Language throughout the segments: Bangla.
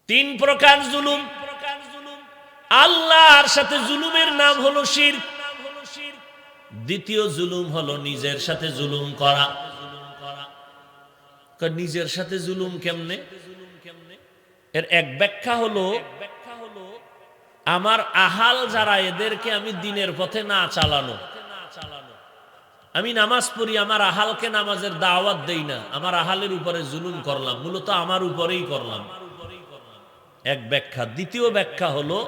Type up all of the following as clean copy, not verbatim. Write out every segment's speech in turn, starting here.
তিন প্রকার জুলুম। আল্লাহর সাথে জুলুমের নাম হলো শিরক। দ্বিতীয় জুলুম হলো নিজের সাথে জুলুম করা। নিজের সাথে জুলুম কেমনে? এর এক ব্যাখ্যা হলো, আমার আহাল যারা, এদেরকে আমি দিনের পথে না চালানো। আমি নামাজ পড়ি, আমার আহালকে নামাজের দাওয়াত দেই না, আমার আহালের উপরে জুলুম করলাম, মূলত আমার উপরেই করলাম। এক ব্যাখ্যা। দ্বিতীয় ব্যাখ্যা হলো,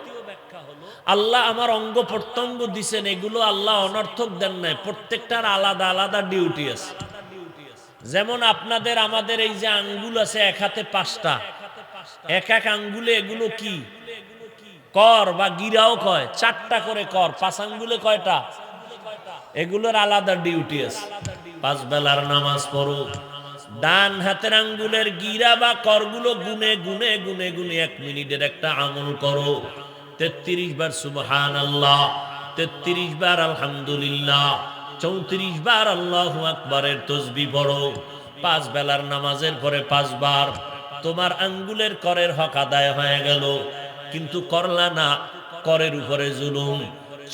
আল্লাহ আমার অঙ্গ প্রত্যঙ্গ দিছেন, এগুলো আল্লাহ অনর্থক দেন নাই, প্রত্যেকটার আলাদা আলাদা ডিউটি আছে। যেমন আপনাদের আমাদের এই যে আঙ্গুল আছে, এক হাতে 5টা, এক এক আঙ্গুলে এগুলো কি কর বা গিরাও কয়, 4টা করে কর। 5 আঙ্গুলে কয়টা? এগুলোর আলাদা ডিউটি আছে। 5 বেলার নামাজ পড়ো, ডান হাতের আঙ্গুলের গিরা বা করগুলো গুনে গুনে গুনে গুনে 1 মিনিটের একটা আমল করো। 33 বার সুবহানাল্লাহ, 33 বার আলহামদুলিল্লাহ, 34 বার আল্লাহু আকবারের তাসবিহ পড়ো। 5 বেলার নামাজের পরে 5 বার। তোমার আঙ্গুলের করের হক আদায় হয়ে গেল। কিন্তু করলা না, করের উপরে জুলুম।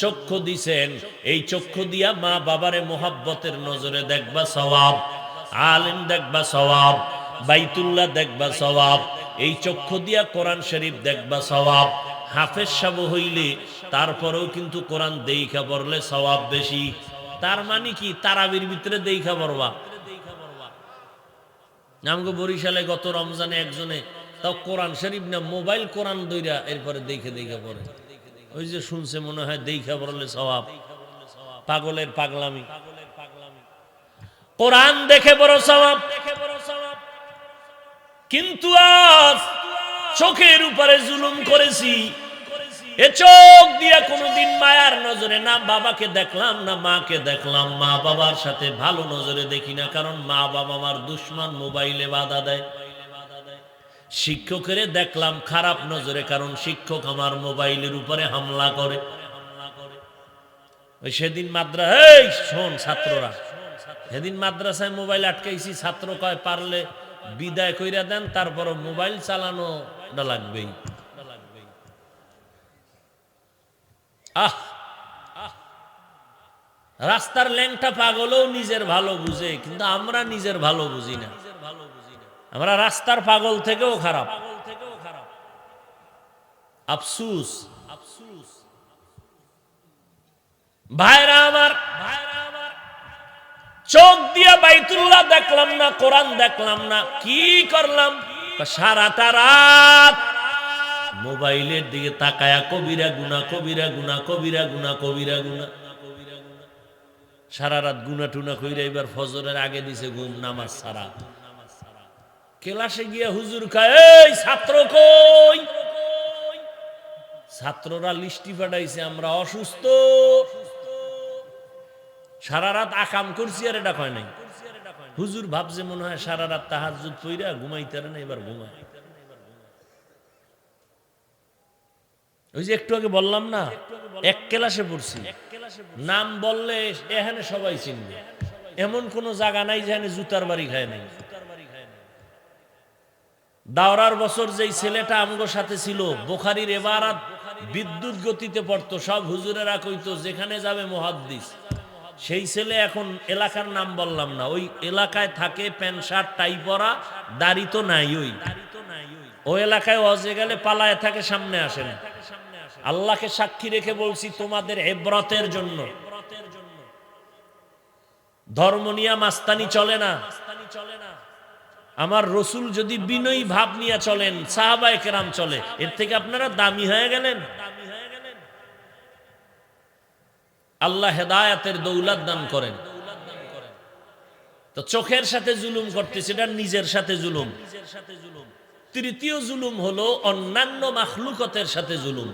চক্ষু দিছেন, এই চক্ষু দিয়া মা বাবারে মোহাব্বতের নজরে দেখবা সওয়াব, আলেম দেখবা সওয়াব, বাইতুল্লাহ দেখবা সওয়াব। এই চক্ষু দিয়া কোরআন শরীফ দেখবা সওয়াব। হাফেজ সাহেব হইলে তারপরেও কিন্তু কোরআন দেইখা পড়লে সওয়াব বেশি। তার মানে কি? তারাবির ভিতরে দেইখা পড়বা। আমগো বরিশালে গত রমজানে একজনে তাও কোরআন শরীফ না, মোবাইল কোরআন দইরা এরপরে দেখে দেখে পড়ে। ওই যে শুনছে মনে হয় দেইখা পড়লে সওয়াব। পাগলের পাগলামি। কোরআন দেখে বড় সওয়াব। কিন্তু আজ চোখের উপরে জুলুম করেছি। এ চোখ দিয়া কোনোদিন মায়ার নজরে না বাবাকে দেখলাম, না মাকে দেখলাম। মা বাবার সাথে ভালো নজরে দেখি না, কারণ মা বাবা আমার দুশমন, মোবাইলে বাধা দেয়। শিক্ষকের দেখলাম খারাপ নজরে, কারণ শিক্ষক আমার মোবাইলের উপরে হামলা করে। ওই সেদিন এই শোন ছাত্ররা, সেদিন মাদ্রাসায় মোবাইল আটকাইছি, ছাত্র কয় পারলে বিদায় কইরা দেন, তারপর মোবাইল চালানো লাগবেই। রাস্তার ল্যাংটা পাগলও নিজের ভালো বুঝে, কিন্তু আমরা নিজের ভালো বুঝি না। আমরা রাস্তার পাগল থেকেও খারাপ। আফসুস। ভাইরা আমার, চোখ দিয়া বাইতুল্লাহ দেখলাম না, কোরআন দেখলাম না, কি করলাম? সারাটা রাত মোবাইলের দিকে তাকায়া কবিরা গুনা, কবিরা গুনা, কবিরা গুনা, কবিরা গুনা। সারা রাত গুনা টুনা কইরা এবার ফজরের আগে দিছে ঘুম, নামাজ সারা। ক্লাসে গিয়া হুজুর কয়, এই ছাত্র কই? ছাত্ররা লিস্টি পাঠাইছে, আমরা অসুস্থ, সারা রাত আকাম করছি, আর এটা কয় নাই। হুজুর ভাবছে মনে হয় সারা রাত তাহাজ্জুদ পইরা ঘুমাইতে না, এবার ঘুমায়। ওই যে একটু আগে বললাম না, এক ক্লাসে পড়ছি, নাম বললে এখানে সবাই চিনবে। এমন কোন জায়গা নাই যেখানে জুতার বাড়ি খায় নাই। দাওরার বছর যেই ছেলেটা আমগো সাথে ছিল, বুখারীর ইবারাত বিদ্যুৎ গতিতে পড়তো, সব হুজুরেরা কইতো যেখানে যাবে মুহাদ্দিস। সেই ছেলে এখন এলাকার নাম বললাম না, ওই এলাকায় থাকে, প্যান্ট শার্ট টাই পরা, দাড়ি তো নাই। ওই এলাকায় ওয়াজে গেলে পালায় থাকে, সামনে আসে না। আল্লাহকে সাক্ষী রেখে বলছি, তোমাদের ইবরতের জন্য ধর্ম নিয়ে মাস্তানি চলে না। আমার রসুল যদি বিনয়ী ভাব নিয়ে চলেন, সাহাবায়ে কেরাম চলে, এর থেকে আপনারা দামি হয়ে গেলেন। আল্লাহ হেদায়েতের দৌলত দান করেন। তো চোখের সাথে জুলুম করতেছে, এটা নিজের সাথে জুলুম। তৃতীয় জুলুম হলো অন্যান্য মাখলুকতের সাথে জুলুম।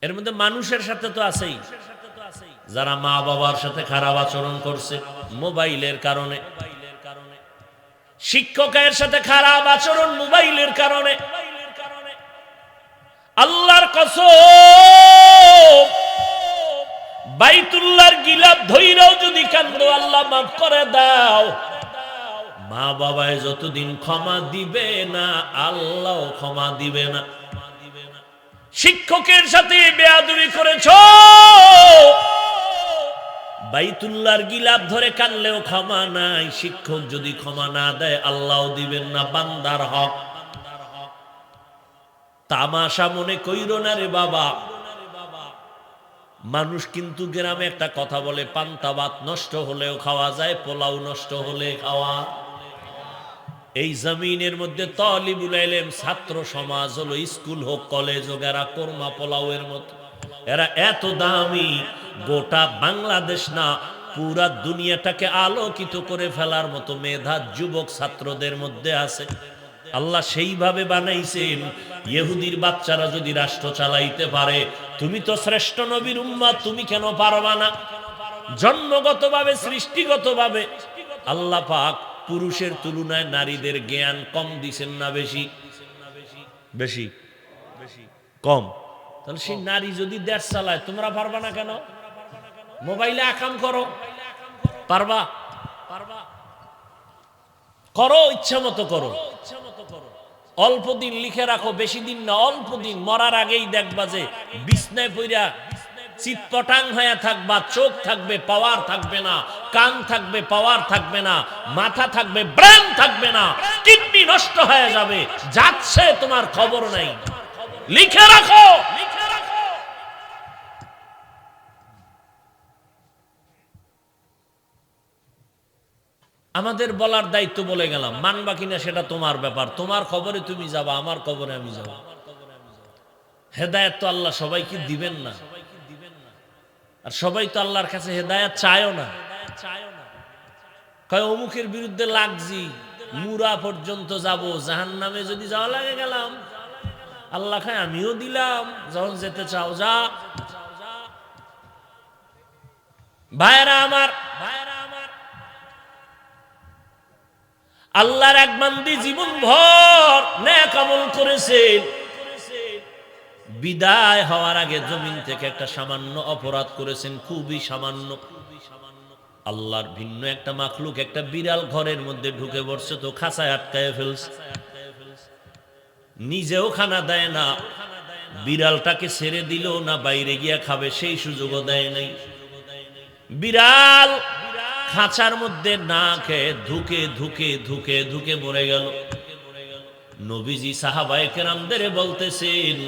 এর মধ্যে মানুষের সাথে তো আছেই। যারা মা বাবার সাথে খারাপ আচরণ করছে মোবাইলের কারণে, শিক্ষকের সাথে খারাপ আচরণ মোবাইলের কারণে। আল্লাহর কসম, বাইতুল্লাহর গিলাফ ধইরাও যদি কান্দো, আল্লাহ মাফ করে দাও। মা বাবায় যতদিন ক্ষমা দিবে না, আল্লাহ ক্ষমা দিবে না। শিক্ষকের সাথে বেয়াদবি করেছ, বাইতুল্লাহর গিলাফ ধরে কানলেও ক্ষমা নাই। শিক্ষক যদি ক্ষমা না দেয়, আল্লাহও দিবেন না। বান্দার হক তামাশা মনে কইরো না রে বাবা। মানুষ কিন্তু গ্রামে একটা কথা বলে, পান্তা ভাত নষ্ট হলেও খাওয়া যায়, পোলাও নষ্ট হলে খাওয়া। এই জমিনের মধ্যে তালিবুল ইলম ছাত্র সমাজ হলো, স্কুল হোক কলেজ হোক, এরা কোরমা পোলাওয়ের মতো। এরা এত দামি, গোটা বাংলাদেশ না পুরা দুনিয়াটাকে আলোকিত করে ফেলার মতো মেধা যুবক ছাত্রদের মধ্যে আছে। আল্লাহ সেইভাবে বানাইছেন, ইহুদির বাচ্চারা যদি রাষ্ট্র চালাইতে পারে, তুমি তো শ্রেষ্ঠ নবীর উম্মত, তুমি কেন পারবা না? জন্মগতভাবে, সৃষ্টিগতভাবে আল্লাহ পাক পুরুষের তুলনায় নারীদের জ্ঞান কম দিছেন না বেশি? বেশি কম? তাহলে সেই নারী যদি দেশ চালায়, তোমরা পারবা না কেন? মোবাইলে আকাম করো, পারবা? করো, ইচ্ছা মতো করো। অল্প দিন লিখে রাখো, বেশি দিন না, অল্প দিন। মরার আগেই দেখবা যে বিছনায় পইরা চিৎপটাং হয়ে থাকবা। চোখ থাকবে, পাওয়ার থাকবে না। কান থাকবে, পাওয়ার থাকবে না। মাথা থাকবে, ব্রেন থাকবে না। কিডনি নষ্ট হয়ে যাবে, যাচ্ছে তোমার খবর নাই। লিখে রাখো। আমাদের বলার দায়িত্ব বলে গেলাম, মানবা কিনা সেটা তোমার ব্যাপার। তোমার খবরে তুমি যাবা, আমার খবরে আমি যাব। হেদায়েত তো আল্লাহ সবাইকে দিবেন না, আর সবাই তো আল্লাহর কাছে হেদায়েত চায়ও না। কয় অমুকের বিরুদ্ধে লাগছি, মুরা পর্যন্ত যাব, জাহান্নামে যদি যাওয়া লাগে গেলাম। আল্লাহ খায় আমিও দিলাম, যখন যেতে চাও যা। ভাইরা আমার, আল্লাহর এক বান্দি জীবন ভর নেক আমল করেছেন, বিদায় হওয়ার আগে জমিন থেকে একটা সামান্য অপরাধ করেছেন, খুবই সামান্য। আল্লাহর ভিন্ন একটা মাখলুক, একটা বিড়াল ঘরের মধ্যে ঢুকে পড়ছে, তো খাঁচায় আটকায় ফেলছে। নিজেও খানা দেয় না, বিড়ালটাকে ছেড়ে দিল না বাইরে গিয়া খাবে, সেই সুযোগও দেয় নাই। বিড়াল খাঁচার মধ্যে না খেয়ে ধুকে ধুকে ধুকে ধুকে মরে গেল। নবীজি সাহাবায়ে কেরামদের বলতেছেন,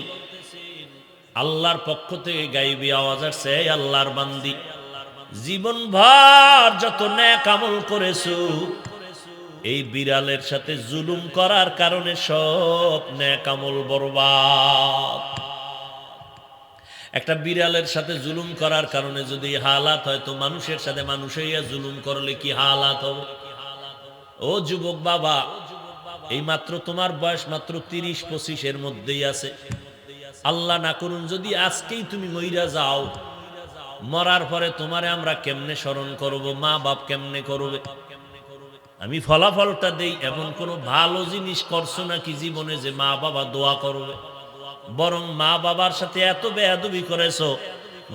আল্লাহর পক্ষ থেকে গায়বী আওয়াজ আসছে, আল্লাহর বান্দি, জীবন ভর যত নেক আমল করেছো, এই বিড়ালের সাথে জুলুম করার কারণে সব নেক আমল বরবাদ। একটা বিড়ালের সাথে জুলুম করার কারণে যদি হালাত হয়, তো মানুষের সাথে মানুষ হইয়া জুলুম করলে কি হালাত হবে? ও যুবক বাবা, এই মাত্র তোমার বয়স মাত্র 30-25 মধ্যেই আছে। আল্লাহ না করুন যদি আজকেই তুমি মইরা যাও, মরার পরে তোমারে আমরা কেমনে স্মরণ করব, মা বাপ কেমনে করবে? আমি ফলাফলটা দেই, এমন কোনো ভালো জিনিস করছো নাকি জীবনে যে মা বাবা দোয়া করবে? বরং মা বাবার সাথে এত বেয়াদবি করেছো,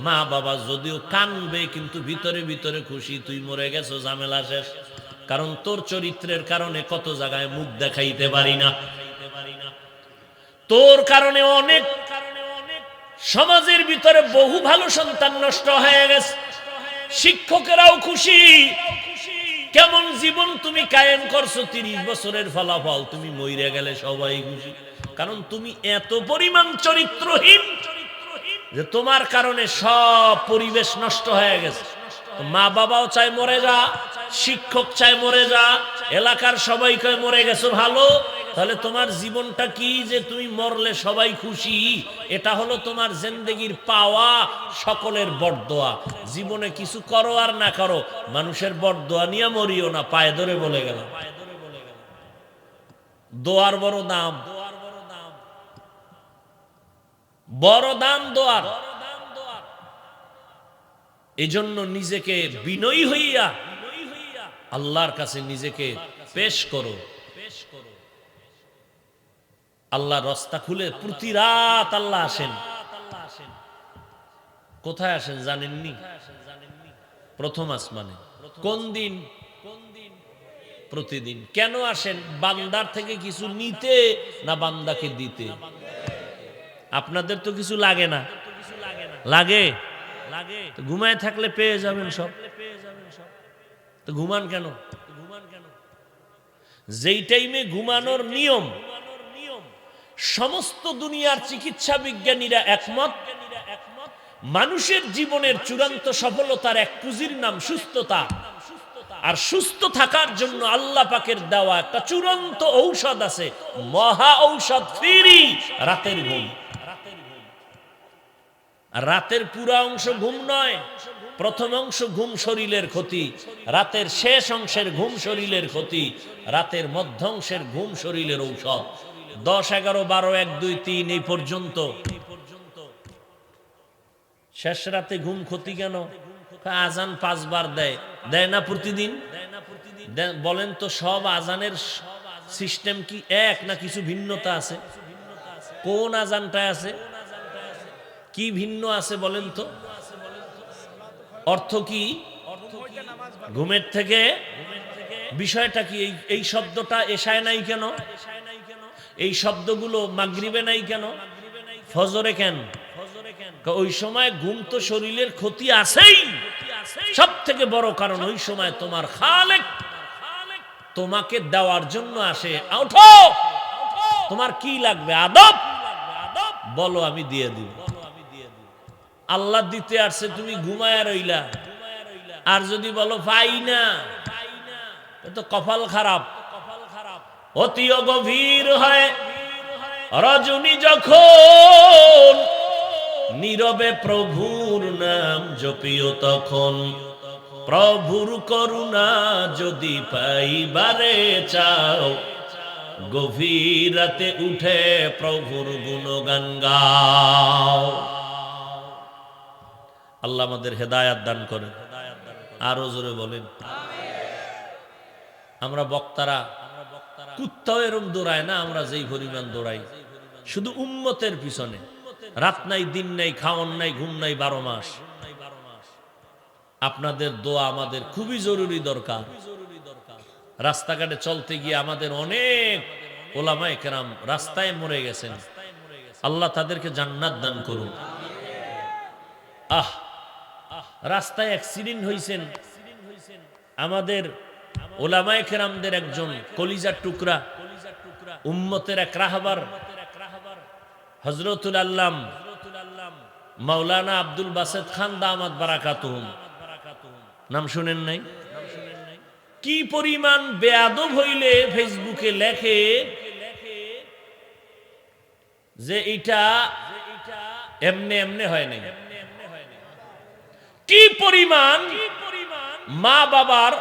মা বাবা যদিও কানবে কিন্তু ভিতরে ভিতরে খুশি, তুই মরে গেছো, ঝামেলা শেষ। কারণ তোর চরিত্রের কারণে কত জায়গায় মুখ দেখাইতে পারি না, তোর কারণে অনেক সমাজের ভিতরে বহু ভালো সন্তান নষ্ট হয়ে গেছে। শিক্ষকেরাও খুশি, কেমন জীবন তুমি কায়েম করছো, 30 বছরের ফলাফল। তুমি মইরে গেলে সবাই খুশি, কারণ তুমি এত পরিমাণ চরিত্রহীন যে তোমার কারণে সব পরিবেশ নষ্ট হয়ে গেছে। মা বাবাও চায় মরে যা, শিক্ষক চায় মরে যা, এলাকার সবাই কয় মরে গেছো ভালো। তাহলে তোমার জীবনটা কি যে তুমি মরলে সবাই খুশি? এটা হলো তোমার জিন্দেগির পাওয়া, সকলের বরদোয়া। জীবনে কিছু করো আর না করো, মানুষের বরদোয়া নিয়ে মরিও না, পায়ে ধরে বলে গেল। দোয়ার বড় দাম, বড় দাম দোয়ার। এজন্য নিজেকে বিনয়ী হইয়া আল্লাহর কাছে নিজেকে পেশ করো। আল্লাহ রাস্তা খুলে প্রতি রাত আল্লাহ আসেন। কোথায় আসেন জানেননি? প্রথম আসমানে। কোন দিন? প্রতিদিন। কেন আসেন? বান্দার থেকে কিছু নিতে না বান্দাকে দিতে? আপনাদের তো কিছু লাগে না, লাগে? তো ঘুমায় থাকলে পেয়ে যাবেন সব। তো ঘুমান কেন? যেই টাইমে ঘুমানোর নিয়ম, সমস্ত দুনিয়ার চিকিৎসা বিজ্ঞানীরা একমত, মানুষের জীবনের চূড়ান্ত সফলতার এক পুঁজির নাম সুস্থতা। আর সুস্থ থাকার জন্য আল্লাহ পাকের দেওয়া একটা চূড়ান্ত ঔষধ আছে, মহা ঔষধ, ফ্রি, রাতের ঘুম। আর রাতের পুরা অংশ ঘুম নয়, প্রথম অংশ ঘুম শরীরের ক্ষতি, রাতের শেষ অংশের ঘুম শরীরের ক্ষতি, রাতের মধ্যাংশের ঘুম শরীরের ঔষধ। 10, 11, 12, 1, 2, 3 এই পর্যন্ত। শেষ রাতে ঘুম ক্ষতি কেন? আজান 5 বার দেয়, দেয় না প্রতিদিন? বলেন তো সব আজানের সিস্টেম কি এক, না কিছু ভিন্নতা আছে? কোন আজানটা আছে, কি ভিন্ন আছে বলেন তো? অর্থ কি? ঘুমের থেকে বিষয়টা কি? এই শব্দটা এশায় নাই কেন? এই শব্দগুলো মাগরিবে নাই কেন? ফজরে কেন? ওই সময় ঘুম তো শরীরের ক্ষতি আছেই। সব থেকে বড় কারণ ওই সময় তোমার খালেক তোমাকে দেওয়ার জন্য আসে। ওঠো, তোমার কি লাগবে? আদব বলো, আমি দিয়ে দিব। আল্লাহ দিতে আসছে, তুমি ঘুমায়া রইলা। আর যদি বলো পাই না, তো কপাল খারাপ। অতিও গভীর হয় রজনী যখন, নীরবে প্রভুর নাম জপিও তখন। প্রভুর করুণা যদি পাইবারে চাও, গভীর রাতে উঠে প্রভুর গুণগান গাও। আল্লাহ আমাদের হেদায়াত দান করেন। আরো জোরে বলেন। আমরা বক্তারা কুত্তাও এরম দৌড়ায় না, আমরা যেই পরিমাণ দৌড়াই শুধু উম্মতের পিছনে। রাত নাই, দিন নাই, খাওয়ান নাই, ঘুম নাই, 12 মাস। আপনাদের দোয়া আমাদের খুবই জরুরি দরকার। রাস্তাঘাটে চলতে গিয়ে আমাদের অনেক ওলামায়ে কেরাম রাস্তায় মরে গেছেন, আল্লাহ তাদেরকে জান্নাত দান করুন। রাস্তায় অ্যাক্সিডেন্ট হয়েছেন আমাদের ওলামায়ে কেরামদের একজন কলিজার টুকরা, উম্মতের এক রাহবার, হযরতুল আল্লাম মাওলানা আব্দুল বাসেত খান দামাত বারাকাতুহুম, নাম শুনেন নাই? কি পরিমাণ বেয়াদব হইলে ফেসবুকে লেখে যে এটা এমনে এমনে হয় নাই। কি পরিমাণ মা বাবার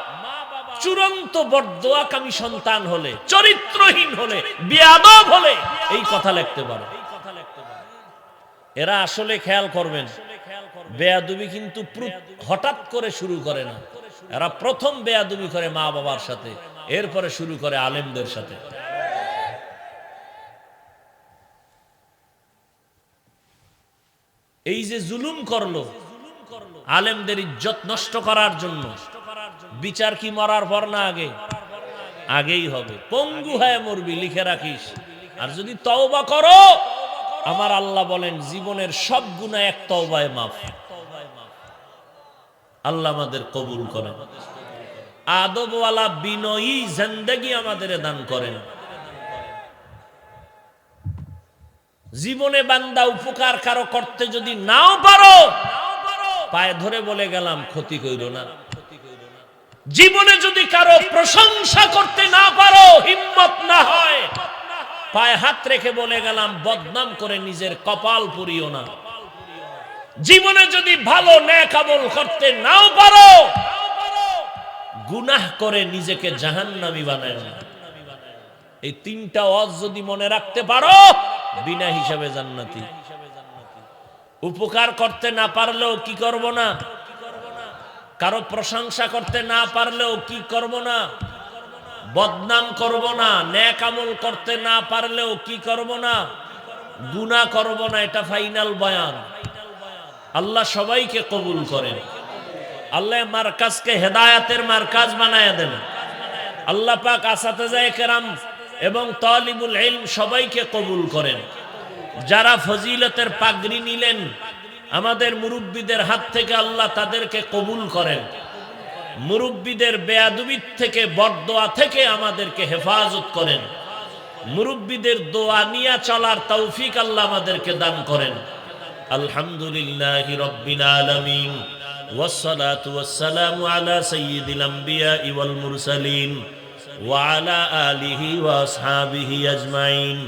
চূড়ান্ত বরদোয়াকামী সন্তান হলে, চরিত্রহীন হলে, বেয়াদব হলে এই কথা লিখতে পারে। এরা আসলে খেয়াল করবেন, বেয়াদবি কিন্তু হঠাৎ করে শুরু করে না। এরা প্রথম বেয়াদবি করে মা বাবার সাথে, এরপরে শুরু করে আলেমদের সাথে। এই যে জুলুম করলো আলেমদের ইজ্জত নষ্ট করার জন্য, বিচার কি মরার পর না আগে? আগেই হবে। পঙ্গু হয়ে মরবি, লিখে রাখিস। আর যদি তওবা করো, আমার আল্লাহ বলেন জীবনের সব গুনাহ এক তওবায় মাফ। আল্লাহ আমাদের কবুল করেন, আদবওয়ালা বিনয়ী জিন্দেগি আমাদের দান করেন। জীবনে বান্দা উপকার কারো করতে যদি নাও পারো, পায়ে ধরে বলে গেলাম ক্ষতি কইরো না। জীবনে যদি কারো প্রশংসা করতে না পারো, হিম্মত না হয়, পায়ে হাত রেখে বলে গেলাম বদনাম করে নিজের কপাল পুড়িও না। জীবনে যদি ভালো নেক আমল করতে নাও পারো, গুনাহ করে নিজেকে জাহান্নামী বানায় না। এই 3টা ওয়াজ যদি মনে রাখতে পারো, বিনা হিসাবে জান্নাতি। উপকার করতে না পারলেও কি করব না? কারো প্রশংসা করতে না পারলেও কি করব না? বদনাম করব না। নেক আমল করতে না পারলেও কি করব না? গুনাহ করব না। এটা ফাইনাল বয়ান। আল্লাহ সবাইকে কবুল করেন। আল্লাহ মার্কাজকে হেদায়েতের মার্কাজ বানায় দেন। আল্লাহ পাক আসাতেজায়ে কেরাম এবং তালিবুল ইলম সবাইকে কবুল করেন। যারা ফজিলতের পাগড়ি নিলেন আমাদের মুরব্বীদের হাত থেকে আল্লাহ তাদেরকে কবুল করেন। মুরব্বীদের বেয়াদবির থেকে, বদদোয়া থেকে আমাদেরকে হেফাজত করেন। মুরব্বীদের দোয়া নিয়ে চলার তৌফিক আল্লাহ আমাদেরকে দান করেন। আলহামদুলিল্লাহি রাব্বিল আলামিন ওয়াসসালাতু ওয়াসসালামু আলা সাইয়্যিদিল আমবিয়াই ওয়াল মুরসালিন ওয়া আলা আলিহি ওয়া আসহাবিহি আজমাইন।